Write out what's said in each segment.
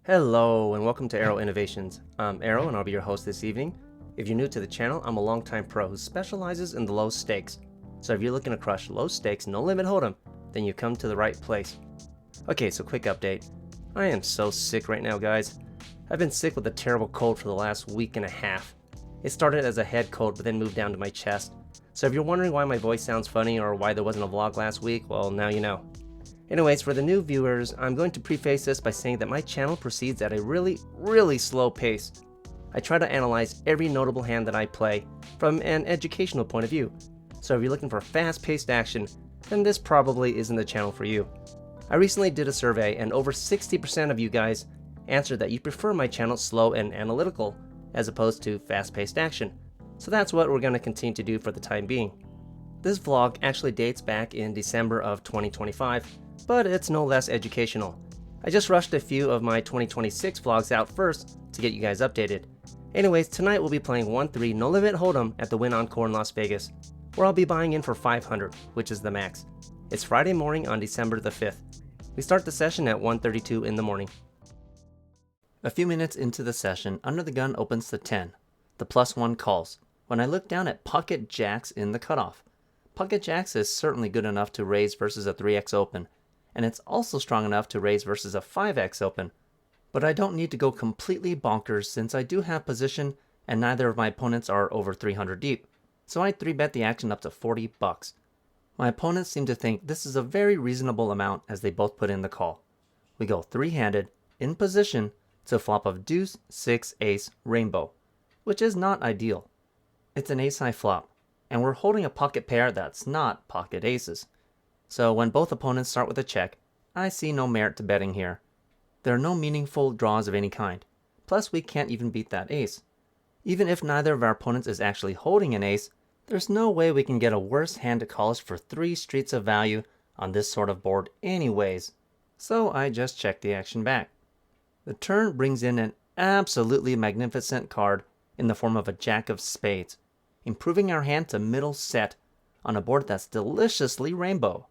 Hello and welcome to Aero Innovations. I'm Aero and I'll be your host this evening. If you're new to the channel, I'm a longtime pro who specializes in the low stakes. So if you're looking to crush low stakes, no limit hold'em, then you come to the right place. Okay, so quick update. I am so sick right now, guys. I've been sick with a terrible cold for the last week and a half. It started as a head cold but then moved down to my chest. So if you're wondering why my voice sounds funny or why there wasn't a vlog last week, well, now you know. Anyways, for the new viewers, I'm going to preface this by saying that my channel proceeds at a really slow pace. I try to analyze every notable hand that I play from an educational point of view. So if you're looking for fast-paced action, then this probably isn't the channel for you. I recently did a survey and over 60% of you guys answered that you prefer my channel slow and analytical as opposed to fast-paced action. So that's what we're going to continue to do for the time being. This vlog actually dates back in December of 2025. But it's no less educational. I just rushed a few of my 2026 vlogs out first to get you guys updated. Anyways, tonight we'll be playing 1-3 No Limit Hold'em at the Wynn Encore in Las Vegas, where I'll be buying in for 500, which is the max. It's Friday morning on December the 5th. We start the session at 1:32 in the morning. A few minutes into the session, under the gun opens the 10. The +1 calls. When I look down at pocket jacks in the cutoff. Pocket jacks is certainly good enough to raise versus a 3x open. And it's also strong enough to raise versus a 5x open. But I don't need to go completely bonkers since I do have position and neither of my opponents are over 300 deep, so I 3-bet the action up to 40 bucks. My opponents seem to think this is a very reasonable amount as they both put in the call. We go 3-handed, in position, to flop of deuce, 6, ace, rainbow, which is not ideal. It's an ace-high flop, and we're holding a pocket pair that's not pocket aces. So when both opponents start with a check, I see no merit to betting here. There are no meaningful draws of any kind. Plus we can't even beat that ace. Even if neither of our opponents is actually holding an ace, there's no way we can get a worse hand to call us for 3 streets of value on this sort of board anyways. So I just check the action back. The turn brings in an absolutely magnificent card in the form of a jack of spades, improving our hand to middle set on a board that's deliciously rainbow.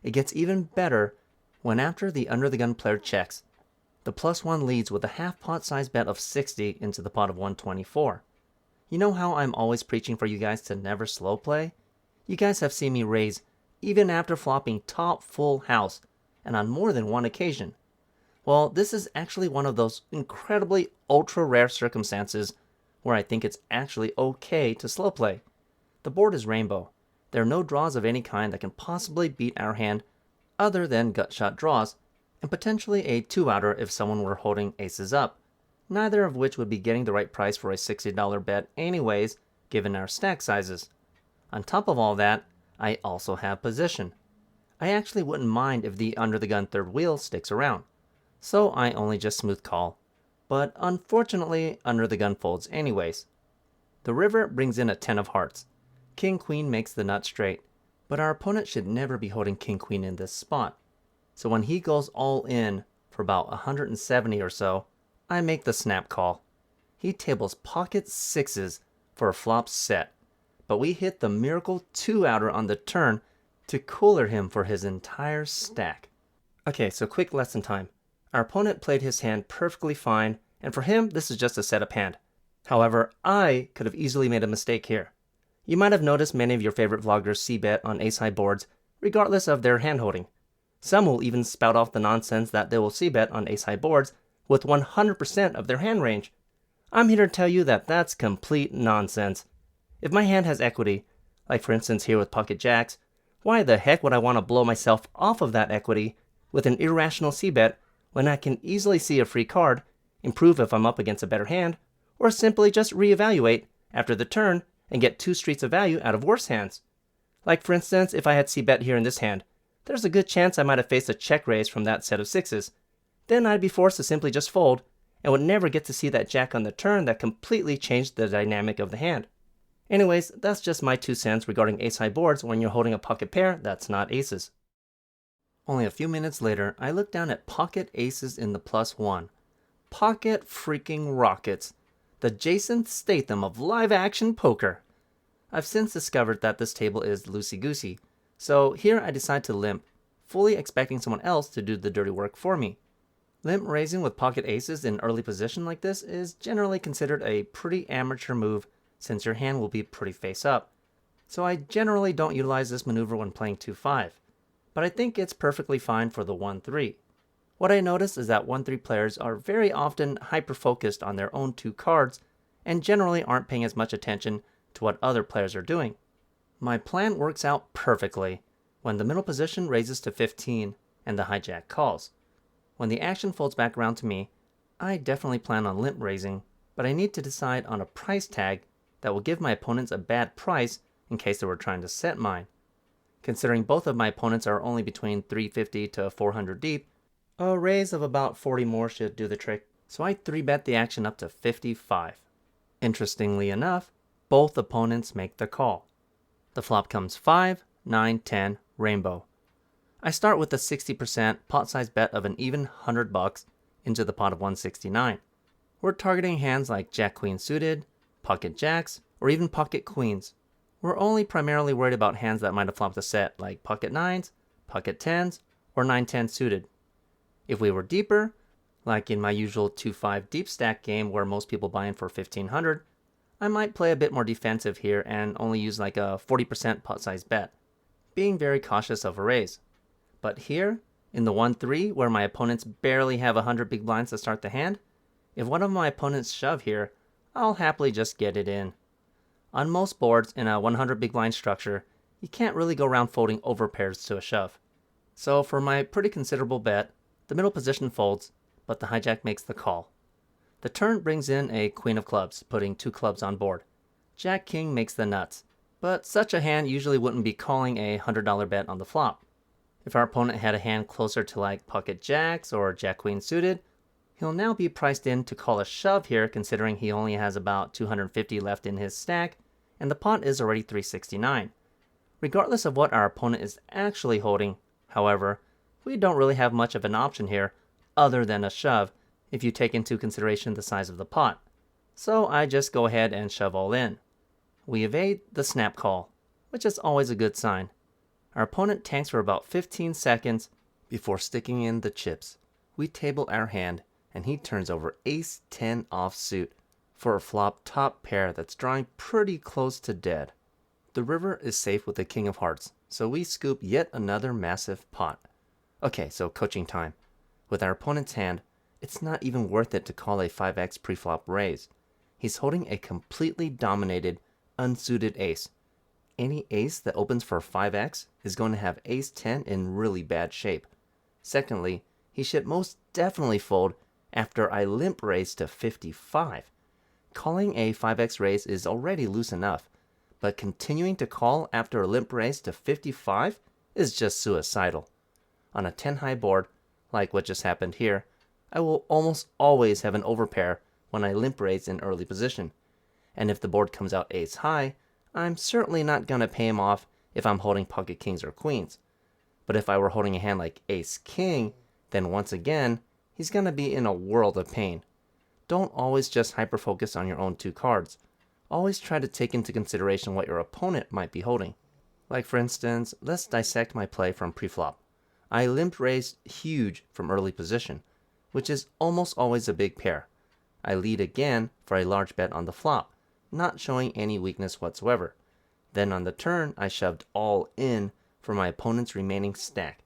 It gets even better when after the under the gun player checks. The +1 leads with a half pot size bet of 60 into the pot of 124. You know how I'm always preaching for you guys to never slow play? You guys have seen me raise even after flopping top full house and on more than one occasion. Well, this is actually one of those incredibly ultra rare circumstances where I think it's actually okay to slow play. The board is rainbow. There are no draws of any kind that can possibly beat our hand other than gut shot draws, and potentially a 2-outer if someone were holding aces up, neither of which would be getting the right price for a $60 bet anyways, given our stack sizes. On top of all that, I also have position. I actually wouldn't mind if the under the gun third wheel sticks around, so I only just smooth call, but unfortunately under the gun folds anyways. The river brings in a 10 of hearts. King-Queen makes the nut straight, but our opponent should never be holding King-Queen in this spot. So when he goes all in for about 170 or so, I make the snap call. He tables pocket 6s for a flop set, but we hit the miracle 2-outer on the turn to cooler him for his entire stack. Okay, so quick lesson time. Our opponent played his hand perfectly fine, and for him this is just a setup hand. However, I could have easily made a mistake here. You might have noticed many of your favorite vloggers c-bet on ace-high boards, regardless of their handholding. Some will even spout off the nonsense that they will c-bet on ace-high boards with 100% of their hand range. I'm here to tell you that that's complete nonsense. If my hand has equity, like for instance here with pocket jacks, why the heck would I want to blow myself off of that equity with an irrational c-bet when I can easily see a free card, improve if I'm up against a better hand, or simply just reevaluate after the turn and get 2 streets of value out of worse hands. Like for instance, if I had c-bet here in this hand, there's a good chance I might have faced a check raise from that set of 6s. Then I'd be forced to simply just fold, and would never get to see that jack on the turn that completely changed the dynamic of the hand. Anyways, that's just my 2 cents regarding ace-high boards when you're holding a pocket pair that's not aces. Only a few minutes later, I look down at pocket aces in the +1. Pocket freaking rockets. The Jason Statham of live-action poker. I've since discovered that this table is loosey-goosey, so here I decide to limp, fully expecting someone else to do the dirty work for me. Limp raising with pocket aces in early position like this is generally considered a pretty amateur move since your hand will be pretty face up. So I generally don't utilize this maneuver when playing 2-5, but I think it's perfectly fine for the 1-3. What I notice is that 1-3 players are very often hyper-focused on their own 2 cards and generally aren't paying as much attention to what other players are doing. My plan works out perfectly when the middle position raises to 15 and the hijack calls. When the action folds back around to me, I definitely plan on limp raising, but I need to decide on a price tag that will give my opponents a bad price in case they were trying to set mine. Considering both of my opponents are only between 350 to 400 deep, a raise of about 40 more should do the trick, so I 3-bet the action up to 55. Interestingly enough, both opponents make the call. The flop comes 5, 9, 10, rainbow. I start with a 60% pot size bet of an even $100 into the pot of 169. We're targeting hands like Jack Queen suited, pocket jacks, or even pocket queens. We're only primarily worried about hands that might have flopped a set like pocket 9s, pocket 10s, or 9-10 suited. If we were deeper, like in my usual 2-5 deep stack game where most people buy in for 1500, I might play a bit more defensive here and only use like a 40% pot size bet, being very cautious of a raise. But here, in the 1-3 where my opponents barely have 100 big blinds to start the hand, if one of my opponents shove here, I'll happily just get it in. On most boards in a 100 big blind structure, you can't really go around folding over pairs to a shove. So for my pretty considerable bet, the middle position folds, but the hijack makes the call. The turn brings in a queen of clubs, putting 2 clubs on board. Jack King makes the nuts, but such a hand usually wouldn't be calling a $100 bet on the flop. If our opponent had a hand closer to like pocket jacks or Jack Queen suited, he'll now be priced in to call a shove here considering he only has about 250 left in his stack and the pot is already 369. Regardless of what our opponent is actually holding, however, we don't really have much of an option here other than a shove if you take into consideration the size of the pot. So I just go ahead and shove all in. We evade the snap call, which is always a good sign. Our opponent tanks for about 15 seconds before sticking in the chips. We table our hand and he turns over ace-10 offsuit for a flop top pair that's drawing pretty close to dead. The river is safe with the king of hearts, so we scoop yet another massive pot. Okay, so coaching time. With our opponent's hand, it's not even worth it to call a 5x preflop raise. He's holding a completely dominated, unsuited ace. Any ace that opens for 5x is going to have ace-10 in really bad shape. Secondly, he should most definitely fold after I limp raise to 55. Calling a 5x raise is already loose enough, but continuing to call after a limp raise to 55 is just suicidal. On a 10 high board, like what just happened here, I will almost always have an overpair when I limp raise in early position. And if the board comes out ace high, I'm certainly not going to pay him off if I'm holding pocket kings or queens. But if I were holding a hand like ace king, then once again, he's going to be in a world of pain. Don't always just hyper-focus on your own 2 cards. Always try to take into consideration what your opponent might be holding. Like for instance, let's dissect my play from preflop. I limp raised huge from early position, which is almost always a big pair. I lead again for a large bet on the flop, not showing any weakness whatsoever. Then on the turn, I shoved all in for my opponent's remaining stack.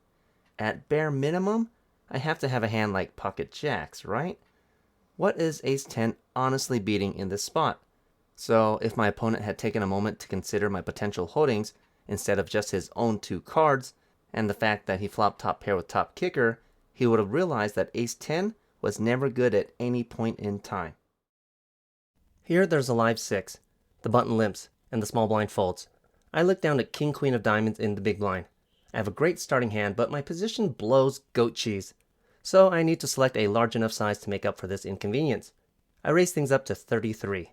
At bare minimum, I have to have a hand like pocket jacks, right? What is ace-10 honestly beating in this spot? So if my opponent had taken a moment to consider my potential holdings instead of just his own 2 cards, and the fact that he flopped top pair with top kicker, he would have realized that ace-10 was never good at any point in time. Here there's a live 6. The button limps, and the small blind folds. I look down at king queen of diamonds in the big blind. I have a great starting hand, but my position blows goat cheese. So I need to select a large enough size to make up for this inconvenience. I raise things up to 33.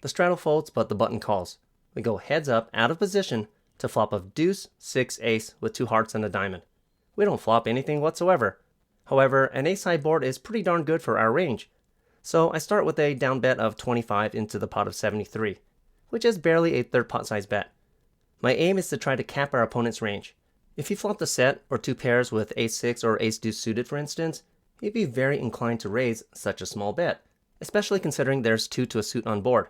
The straddle folds, but the button calls. We go heads up, out of position, to flop of deuce, 6, ace with 2 hearts and a diamond. We don't flop anything whatsoever. However, an ace-high board is pretty darn good for our range. So I start with a down bet of 25 into the pot of 73, which is barely a third pot size bet. My aim is to try to cap our opponent's range. If he flopped a set or 2 pairs with ace-6 or ace-deuce suited for instance, he'd be very inclined to raise such a small bet, especially considering there's 2 to a suit on board.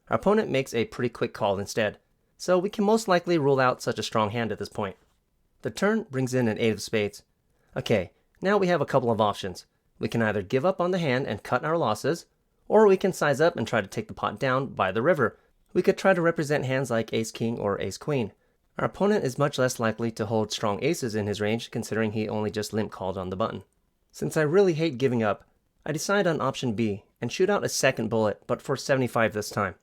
Our opponent makes a pretty quick call instead, so we can most likely rule out such a strong hand at this point. The turn brings in an 8 of spades. Okay, now we have a couple of options. We can either give up on the hand and cut our losses, or we can size up and try to take the pot down by the river. We could try to represent hands like ace-king or ace-queen. Our opponent is much less likely to hold strong aces in his range considering he only just limp called on the button. Since I really hate giving up, I decide on option B and shoot out a second bullet, but for 75 this time.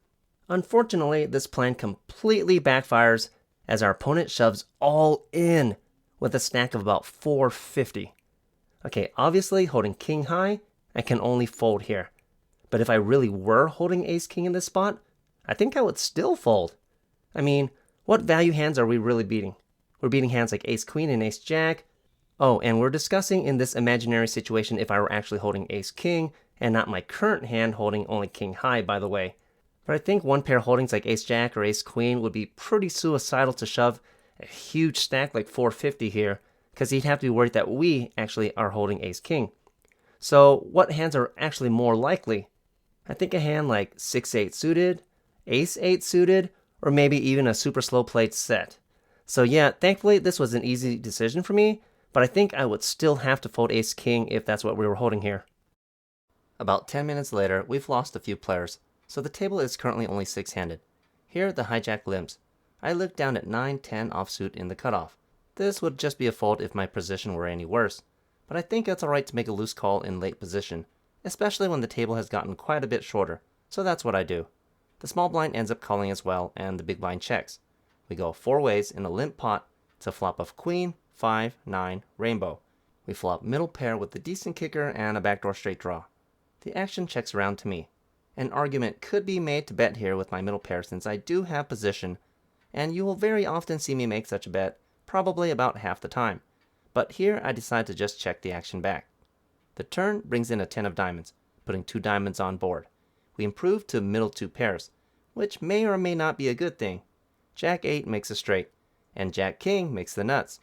Unfortunately, this plan completely backfires as our opponent shoves all in with a stack of about 450. Okay, obviously holding king high, I can only fold here. But if I really were holding ace-king in this spot, I think I would still fold. I mean, what value hands are we really beating? We're beating hands like ace-queen and ace-jack. Oh, and we're discussing in this imaginary situation if I were actually holding ace-king and not my current hand holding only king high, by the way. But I think one pair holdings like ace-jack or ace-queen would be pretty suicidal to shove a huge stack like 450 here, because he'd have to be worried that we actually are holding ace-king. So what hands are actually more likely? I think a hand like 6-8 suited, ace-8 suited, or maybe even a super slow played set. So yeah, thankfully this was an easy decision for me, but I think I would still have to fold ace-king if that's what we were holding here. About 10 minutes later, we've lost a few players, so the table is currently only 6-handed. Here the hijack limps. I look down at 9-10 offsuit in the cutoff. This would just be a fold if my position were any worse, but I think it's alright to make a loose call in late position, especially when the table has gotten quite a bit shorter, so that's what I do. The small blind ends up calling as well, and the big blind checks. We go 4 ways in a limp pot to flop of queen, 5, 9, rainbow. We flop middle pair with a decent kicker and a backdoor straight draw. The action checks around to me. An argument could be made to bet here with my middle pair since I do have position, and you will very often see me make such a bet, probably about half the time. But here I decide to just check the action back. The turn brings in a 10 of diamonds, putting 2 diamonds on board. We improve to middle 2 pairs, which may or may not be a good thing. Jack 8 makes a straight, and Jack King makes the nuts.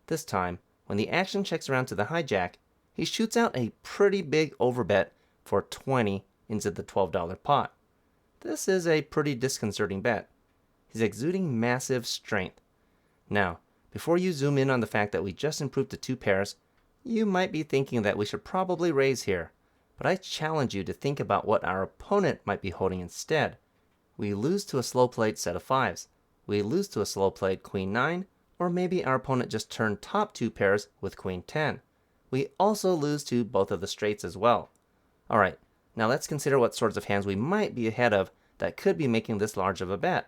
This time, when the action checks around to the hijack, he shoots out a pretty big overbet for 20 into the $12 pot. This is a pretty disconcerting bet. He's exuding massive strength. Now, before you zoom in on the fact that we just improved to 2 pairs, you might be thinking that we should probably raise here, but I challenge you to think about what our opponent might be holding instead. We lose to a slow played set of 5s. We lose to a slow played queen 9, or maybe our opponent just turned top 2 pairs with queen 10. We also lose to both of the straights as well. Alright, now let's consider what sorts of hands we might be ahead of that could be making this large of a bet.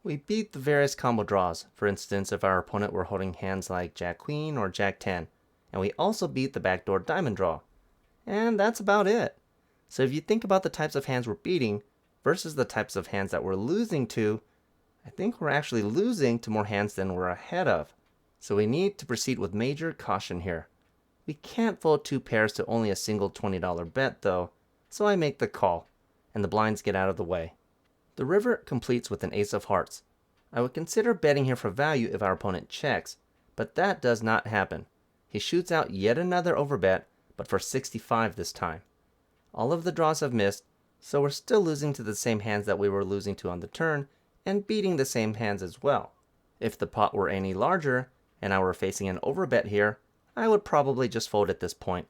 We beat the various combo draws, for instance if our opponent were holding hands like Jack Queen or Jack 10, and we also beat the backdoor diamond draw. And that's about it. So if you think about the types of hands we're beating versus the types of hands that we're losing to, I think we're actually losing to more hands than we're ahead of. So we need to proceed with major caution here. We can't fold 2 pairs to only a single $20 bet though, so I make the call, and the blinds get out of the way. The river completes with an ace of hearts. I would consider betting here for value if our opponent checks, but that does not happen. He shoots out yet another overbet, but for 65 this time. All of the draws have missed, so we're still losing to the same hands that we were losing to on the turn, and beating the same hands as well. If the pot were any larger, and I were facing an overbet here, I would probably just fold at this point.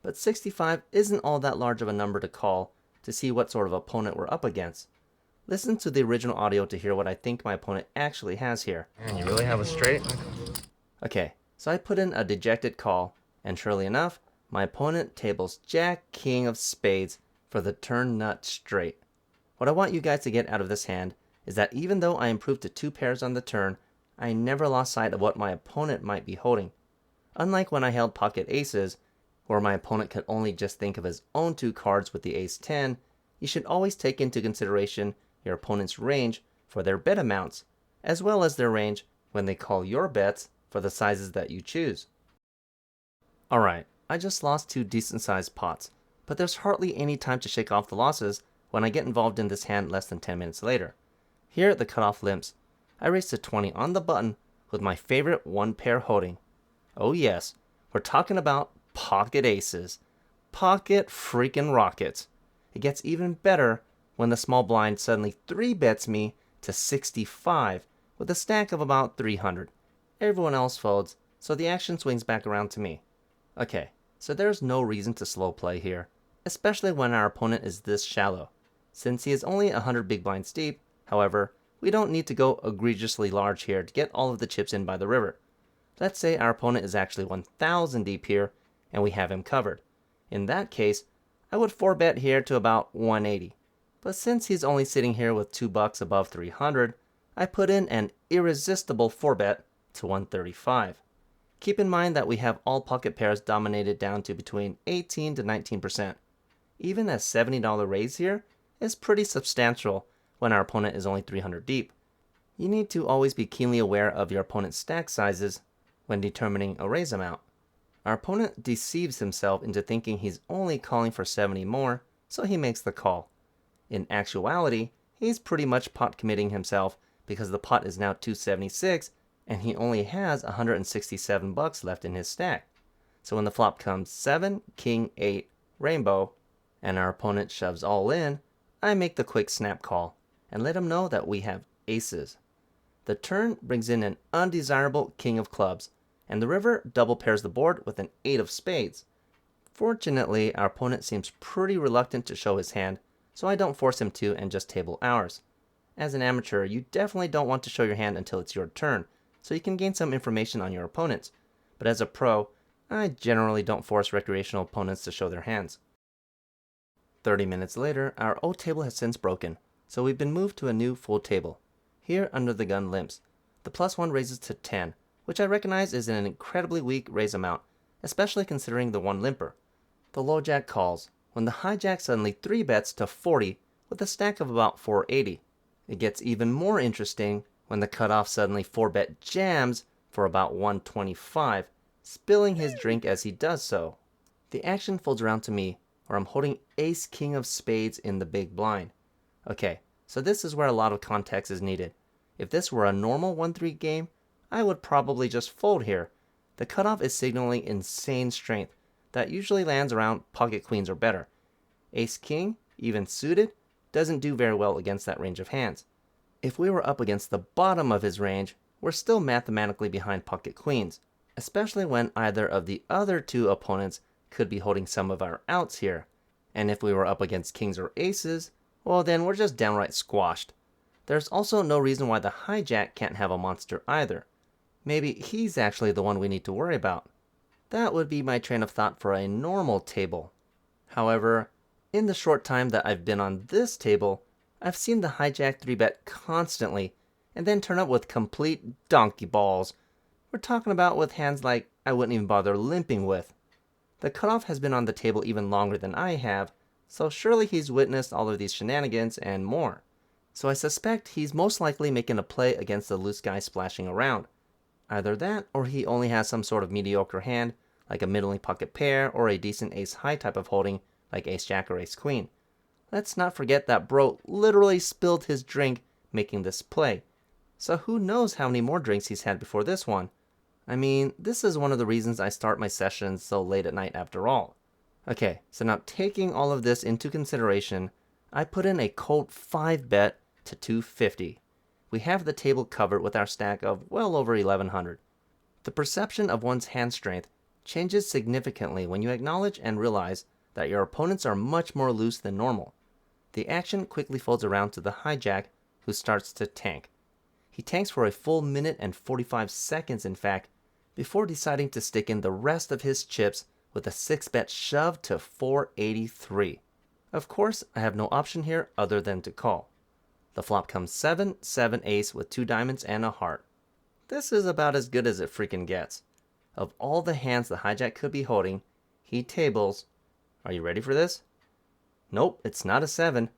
But 65 isn't all that large of a number to call to see what sort of opponent we're up against. Listen to the original audio to hear what I think my opponent actually has here. And you really have a straight? Okay, so I put in a dejected call, and surely enough, my opponent tables Jack King of spades for the turn nut straight. What I want you guys to get out of this hand is that even though I improved to 2 pairs on the turn, I never lost sight of what my opponent might be holding. Unlike when I held pocket aces, where my opponent could only just think of his own 2 cards with the ace 10, you should always take into consideration your opponent's range for their bet amounts, as well as their range when they call your bets for the sizes that you choose. Alright, I just lost 2 decent sized pots, but there's hardly any time to shake off the losses when I get involved in this hand less than 10 minutes later. Here the cutoff limps. I race to 20 on the button with my favorite 1 pair holding. Oh yes, we're talking about pocket aces. Pocket freaking rockets. It gets even better when the small blind suddenly 3-bets me to 65 with a stack of about 300. Everyone else folds, so the action swings back around to me. Okay, so there's no reason to slow play here, especially when our opponent is this shallow. Since he is only 100 big blinds deep, however, we don't need to go egregiously large here to get all of the chips in by the river. Let's say our opponent is actually 1,000 deep here, and we have him covered. In that case, I would 4-bet here to about 180. But since he's only sitting here with $2 above 300, I put in an irresistible 4-bet to 135. Keep in mind that we have all pocket pairs dominated down to between 18 to 19%. Even a $70 raise here is pretty substantial when our opponent is only 300 deep. You need to always be keenly aware of your opponent's stack sizes when determining a raise amount. Our opponent deceives himself into thinking he's only calling for 70 more, so he makes the call. In actuality, he's pretty much pot committing himself because the pot is now 276 and he only has $167 left in his stack. So when the flop comes 7, king, 8, rainbow, and our opponent shoves all in, I make the quick snap call and let him know that we have aces. The turn brings in an undesirable king of clubs, and the river double pairs the board with an 8 of spades. Fortunately, our opponent seems pretty reluctant to show his hand, so I don't force him to and just table ours. As an amateur, you definitely don't want to show your hand until it's your turn, so you can gain some information on your opponents. But as a pro, I generally don't force recreational opponents to show their hands. 30 minutes later, our O table has since broken, so we've been moved to a new full table. Here, under the gun limps. The +1 raises to 10, which I recognize is an incredibly weak raise amount, especially considering the one limper. The low jack calls, when the hijack suddenly 3-bets to 40 with a stack of about 480. It gets even more interesting when the cutoff suddenly 4-bet jams for about 125, spilling his drink as he does so. The action folds around to me, where I'm holding ace king of spades in the big blind. Okay, so this is where a lot of context is needed. If this were a normal 1-3 game, I would probably just fold here. The cutoff is signaling insane strength that usually lands around pocket queens or better. Ace king, even suited, doesn't do very well against that range of hands. If we were up against the bottom of his range, we're still mathematically behind pocket queens, especially when either of the other two opponents could be holding some of our outs here. And if we were up against kings or aces, well then we're just downright squashed. There's also no reason why the hijack can't have a monster either. Maybe he's actually the one we need to worry about. That would be my train of thought for a normal table. However, in the short time that I've been on this table, I've seen the hijack 3-bet constantly and then turn up with complete donkey balls. We're talking about with hands like I wouldn't even bother limping with. The cutoff has been on the table even longer than I have, so surely he's witnessed all of these shenanigans and more. So I suspect he's most likely making a play against the loose guy splashing around. Either that, or he only has some sort of mediocre hand, like a middling pocket pair, or a decent ace-high type of holding, like ace-jack or ace-queen. Let's not forget that bro literally spilled his drink making this play. So who knows how many more drinks he's had before this one. I mean, this is one of the reasons I start my sessions so late at night after all. Okay, so now taking all of this into consideration, I put in a cold 5-bet to 250. We have the table covered with our stack of well over 1100. The perception of one's hand strength changes significantly when you acknowledge and realize that your opponents are much more loose than normal. The action quickly folds around to the hijack, who starts to tank. He tanks for a full minute and 45 seconds in fact, before deciding to stick in the rest of his chips with a 6-bet shove to 483. Of course, I have no option here other than to call. The flop comes 7, 7 ace with 2 diamonds and a heart. This is about as good as it freaking gets. Of all the hands the hijack could be holding, he tables. Are you ready for this? Nope, it's not a 7.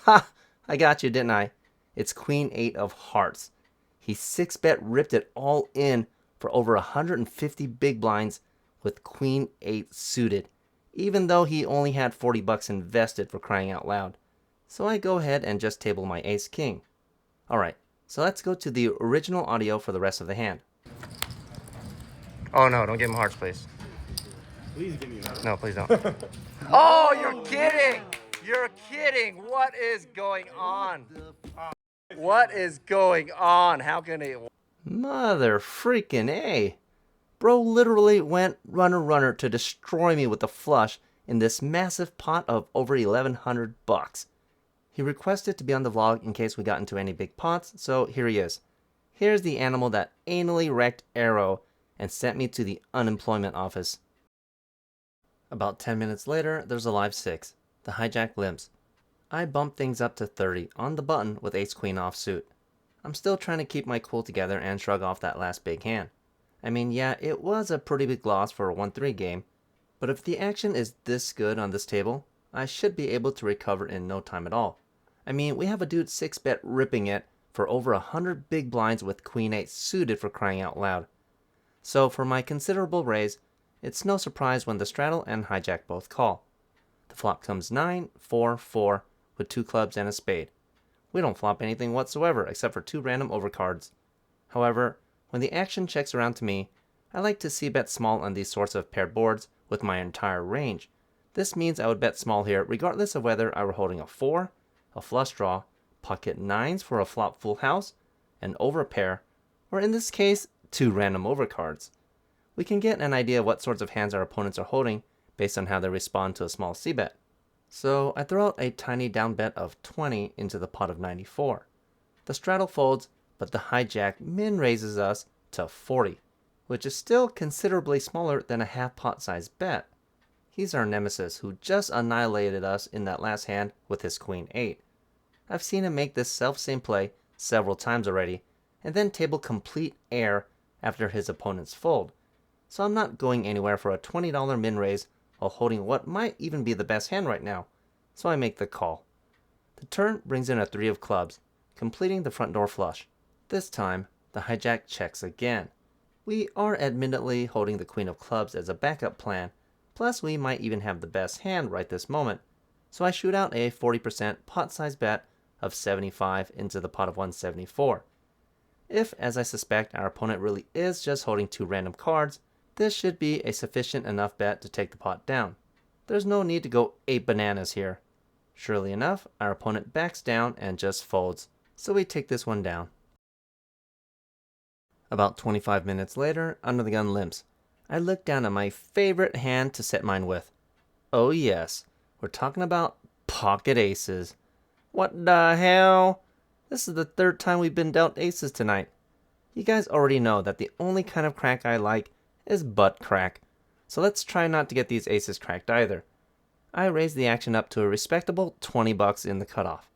Ha! I got you, didn't I? It's queen 8 of hearts. He 6-bet ripped it all in for over 150 big blinds with queen 8 suited, even though he only had $40 invested, for crying out loud. So I go ahead and just table my ace king. Alright, so let's go to the original audio for the rest of the hand. Oh no, don't give him hearts, please. Please give me one. No, please don't. Oh, you're kidding! You're kidding! What is going on? What is going on? How can it? Mother freaking A! Bro literally went runner to destroy me with a flush in this massive pot of over 1,100 bucks. He requested to be on the vlog in case we got into any big pots, so here he is. Here's the animal that anally wrecked Aero and sent me to the unemployment office. About 10 minutes later, there's a live 6, the hijack limps. I bumped things up to 30 on the button with ace-queen offsuit. I'm still trying to keep my cool together and shrug off that last big hand. I mean, yeah, it was a pretty big loss for a 1-3 game, but if the action is this good on this table, I should be able to recover in no time at all. I mean, we have a dude 6-bet ripping it for over 100 big blinds with queen 8 suited, for crying out loud. So for my considerable raise, it's no surprise when the straddle and hijack both call. The flop comes 9, 4, 4 with 2 clubs and a spade. We don't flop anything whatsoever except for 2 random overcards. However, when the action checks around to me, I like to c-bet small on these sorts of paired boards with my entire range. This means I would bet small here regardless of whether I were holding a 4, a flush draw, pocket 9s for a flop full house, an overpair, or in this case, 2 random overcards. We can get an idea of what sorts of hands our opponents are holding based on how they respond to a small c-bet. So I throw out a tiny down bet of 20 into the pot of 94. The straddle folds, but the hijack min raises us to 40, which is still considerably smaller than a half pot size bet. He's our nemesis who just annihilated us in that last hand with his queen 8. I've seen him make this self-same play several times already, and then table complete air after his opponent's fold. So I'm not going anywhere for a $20 min raise while holding what might even be the best hand right now, so I make the call. The turn brings in a 3 of clubs, completing the front door flush. This time, the hijack checks again. We are admittedly holding the queen of clubs as a backup plan, plus we might even have the best hand right this moment, so I shoot out a 40% pot size bet of 75 into the pot of 174. If, as I suspect, our opponent really is just holding 2 random cards, this should be a sufficient enough bet to take the pot down. There's no need to go 8 bananas here. Surely enough, our opponent backs down and just folds, so we take this one down. About 25 minutes later, under the gun limps. I look down at my favorite hand to set mine with. Oh yes, we're talking about pocket aces. What the hell? This is the 3rd time we've been dealt aces tonight. You guys already know that the only kind of crack I like is butt crack, so let's try not to get these aces cracked either. I raise the action up to a respectable 20 bucks in the cutoff.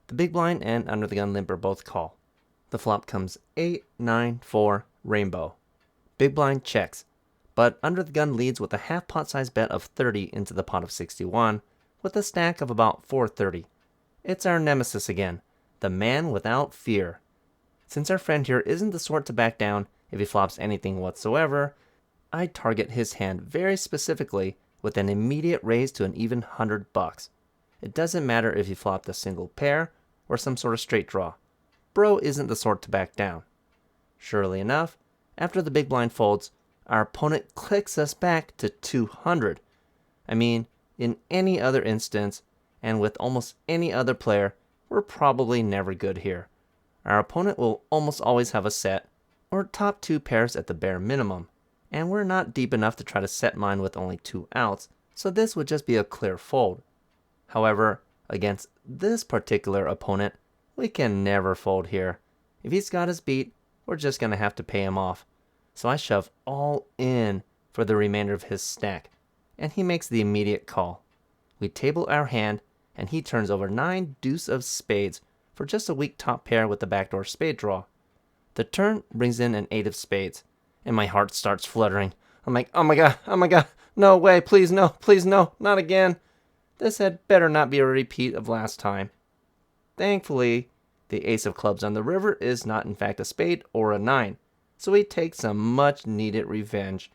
The big blind and under the gun limper both call. The flop comes 8, 9, 4, rainbow. Big blind checks, but under the gun leads with a half pot size bet of 30 into the pot of 61, with a stack of about 430. It's our nemesis again, the man without fear. Since our friend here isn't the sort to back down if he flops anything whatsoever, I target his hand very specifically with an immediate raise to an even 100 bucks. It doesn't matter if he flopped a single pair or some sort of straight draw. Bro isn't the sort to back down. Surely enough, after the big blind folds, our opponent clicks us back to 200. I mean, in any other instance, and with almost any other player, we're probably never good here. Our opponent will almost always have a set, or top 2 pairs at the bare minimum, and we're not deep enough to try to set mine with only 2 outs, so this would just be a clear fold. However, against this particular opponent, we can never fold here. If he's got us beat, we're just going to have to pay him off. So I shove all in for the remainder of his stack, and he makes the immediate call. We table our hand, and he turns over 9 deuce of spades for just a weak top pair with the backdoor spade draw. The turn brings in an 8 of spades, and my heart starts fluttering. I'm like, oh my god, no way, please no, not again. This had better not be a repeat of last time. Thankfully, the ace of clubs on the river is not in fact a spade or a 9, so we take some much needed revenge.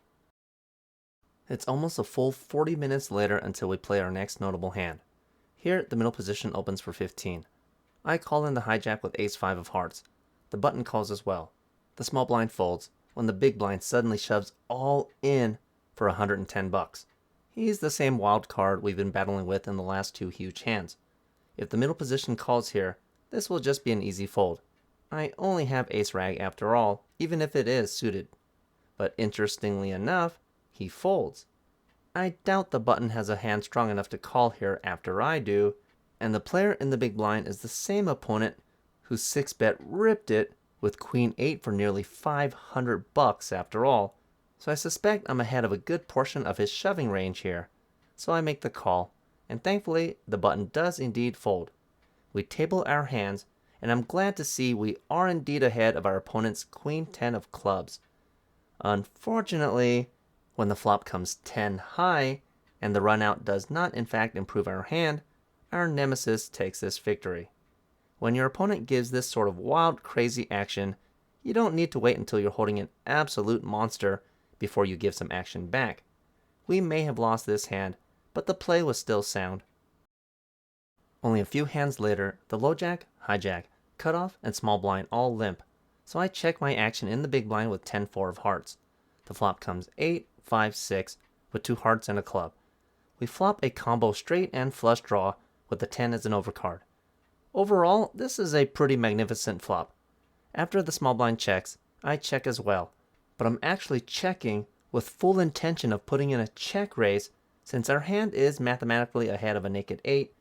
It's almost a full 40 minutes later until we play our next notable hand. Here, the middle position opens for 15. I call in the hijack with ace-5 of hearts. The button calls as well. The small blind folds when the big blind suddenly shoves all in for 110 bucks. He's the same wild card we've been battling with in the last two huge hands. If the middle position calls here, this will just be an easy fold. I only have ace rag after all, even if it is suited. But interestingly enough, he folds. I doubt the button has a hand strong enough to call here after I do, and the player in the big blind is the same opponent whose 6-bet ripped it with queen 8 for nearly $500 after all. So I suspect I'm ahead of a good portion of his shoving range here. So I make the call, and thankfully the button does indeed fold. We table our hands, and I'm glad to see we are indeed ahead of our opponent's queen 10 of clubs. Unfortunately, when the flop comes 10 high, and the run out does not in fact improve our hand, our nemesis takes this victory. When your opponent gives this sort of wild, crazy action, you don't need to wait until you're holding an absolute monster before you give some action back. We may have lost this hand, but the play was still sound. Only a few hands later, the low jack, hijack, cutoff, and small blind all limp, so I check my action in the big blind with 10-4 of hearts. The flop comes 8, 5, 6 with 2 hearts and a club. We flop a combo straight and flush draw with the 10 as an overcard. Overall, this is a pretty magnificent flop. After the small blind checks, I check as well, but I'm actually checking with full intention of putting in a check raise since our hand is mathematically ahead of a naked 8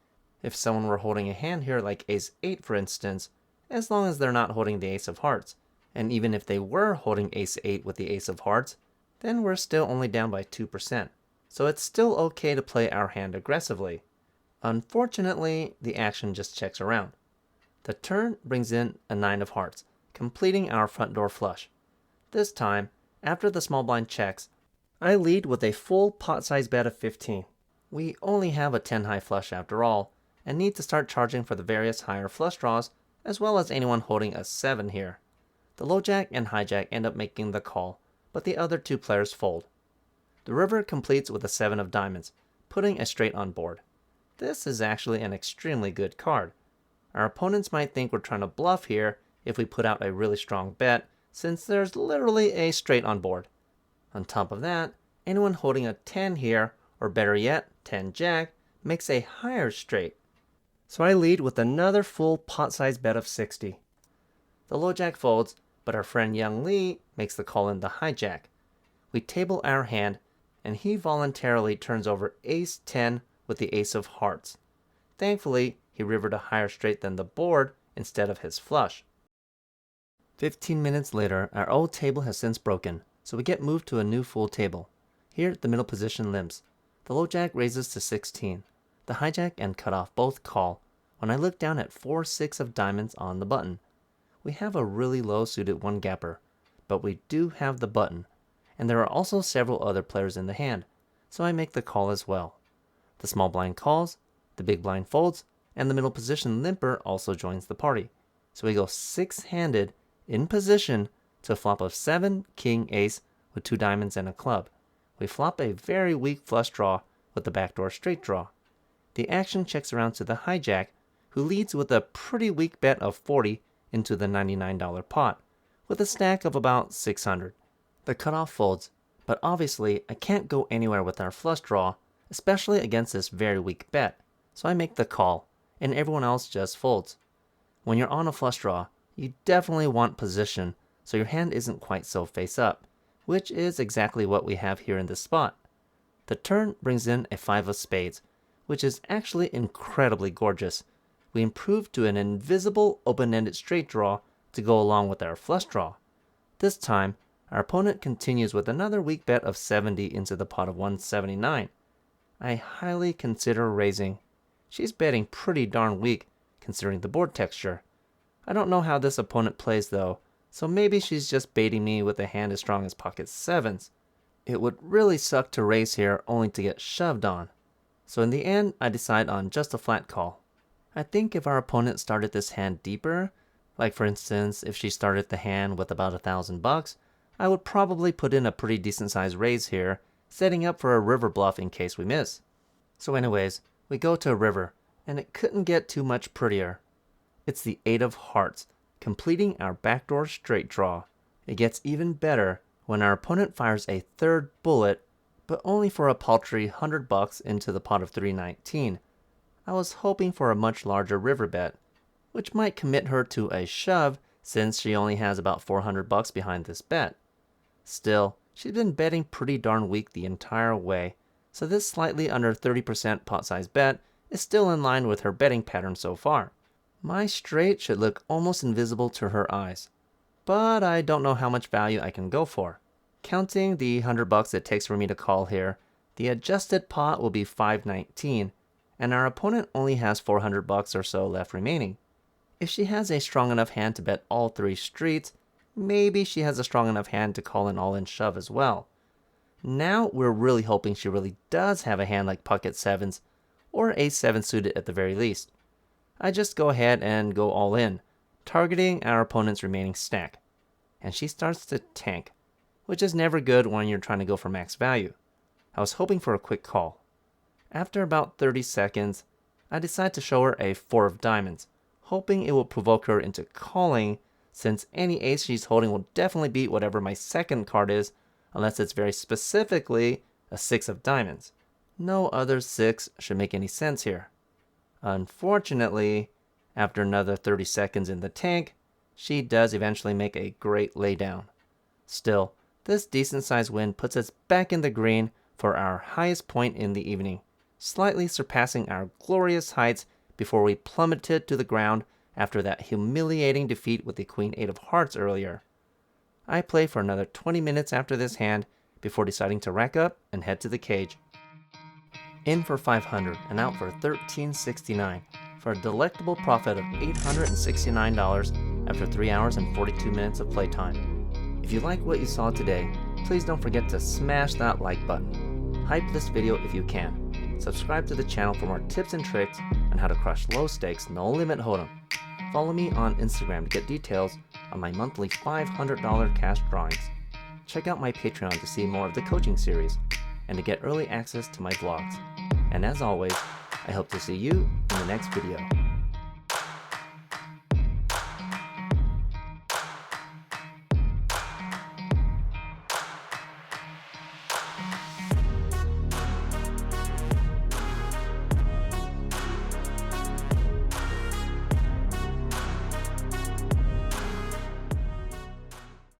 if someone were holding a hand here like ace 8 for instance, as long as they're not holding the ace of hearts. And even if they were holding ace 8 with the ace of hearts, then we're still only down by 2%. So it's still okay to play our hand aggressively. Unfortunately, the action just checks around. The turn brings in a 9 of hearts, completing our front door flush. This time, after the small blind checks, I lead with a full pot size bet of 15. We only have a 10 high flush after all, and need to start charging for the various higher flush draws, as well as anyone holding a 7 here. The low jack and hijack end up making the call, but the other two players fold. The river completes with a 7 of diamonds, putting a straight on board. This is actually an extremely good card. Our opponents might think we're trying to bluff here if we put out a really strong bet, since there's literally a straight on board. On top of that, anyone holding a 10 here, or better yet, 10 jack, makes a higher straight. So I lead with another full pot size bet of 60. The low jack folds, but our friend Young Lee makes the call in the hijack. We table our hand, and he voluntarily turns over ace 10 with the ace of hearts. Thankfully, he rivered a higher straight than the board instead of his flush. 15 minutes later, our old table has since broken, so we get moved to a new full table. Here, the middle position limps. The low jack raises to 16. The hijack and cutoff both call when I look down at 4-6 of diamonds on the button. We have a really low suited one gapper, but we do have the button, and there are also several other players in the hand, so I make the call as well. The small blind calls, the big blind folds, and the middle position limper also joins the party. So we go 6-handed in position to a flop of 7 king ace with 2 diamonds and a club. We flop a very weak flush draw with the backdoor straight draw. The action checks around to the hijack, who leads with a pretty weak bet of 40 into the $99 pot, with a stack of about 600. The cutoff folds, but obviously I can't go anywhere with our flush draw, especially against this very weak bet, so I make the call, and everyone else just folds. When you're on a flush draw, you definitely want position, so your hand isn't quite so face up, which is exactly what we have here in this spot. The turn brings in a 5 of spades, which is actually incredibly gorgeous. We improve to an invisible open-ended straight draw to go along with our flush draw. This time, our opponent continues with another weak bet of 70 into the pot of 179. I highly consider raising. She's betting pretty darn weak, considering the board texture. I don't know how this opponent plays though, so maybe she's just baiting me with a hand as strong as pocket 7s. It would really suck to raise here only to get shoved on. So in the end, I decide on just a flat call. I think if our opponent started this hand deeper, like for instance if she started the hand with about $1,000, I would probably put in a pretty decent sized raise here, setting up for a river bluff in case we miss. So anyways, we go to a river, and it couldn't get too much prettier. It's the 8 of hearts, completing our backdoor straight draw. It gets even better when our opponent fires a third bullet, but only for a paltry $100 into the pot of 319. I was hoping for a much larger river bet, which might commit her to a shove since she only has about $400 behind this bet. Still, she's been betting pretty darn weak the entire way, so this slightly under 30% pot size bet is still in line with her betting pattern so far. My straight should look almost invisible to her eyes, but I don't know how much value I can go for. Counting the $100 it takes for me to call here, the adjusted pot will be 519, and our opponent only has $400 or so left remaining. If she has a strong enough hand to bet all 3 streets, maybe she has a strong enough hand to call an all-in shove as well. Now we're really hoping she really does have a hand like pocket 7s, or ace-7 suited at the very least. I just go ahead and go all in, targeting our opponent's remaining stack. And she starts to tank, which is never good when you're trying to go for max value. I was hoping for a quick call. After about 30 seconds, I decide to show her a 4 of diamonds, hoping it will provoke her into calling, since any ace she's holding will definitely beat whatever my second card is, unless it's very specifically a 6 of diamonds. No other 6 should make any sense here. Unfortunately, after another 30 seconds in the tank, she does eventually make a great laydown. Still, this decent sized win puts us back in the green for our highest point in the evening, slightly surpassing our glorious heights before we plummeted to the ground after that humiliating defeat with the Queen 8 of Hearts earlier. I play for another 20 minutes after this hand before deciding to rack up and head to the cage. In for 500 and out for 1369 for a delectable profit of $869 after 3 hours and 42 minutes of playtime. If you like what you saw today, please don't forget to smash that like button. Hype this video if you can. Subscribe to the channel for more tips and tricks on how to crush low stakes, no limit hold'em. Follow me on Instagram to get details on my monthly $500 cash drawings. Check out my Patreon to see more of the coaching series and to get early access to my vlogs. And as always, I hope to see you in the next video.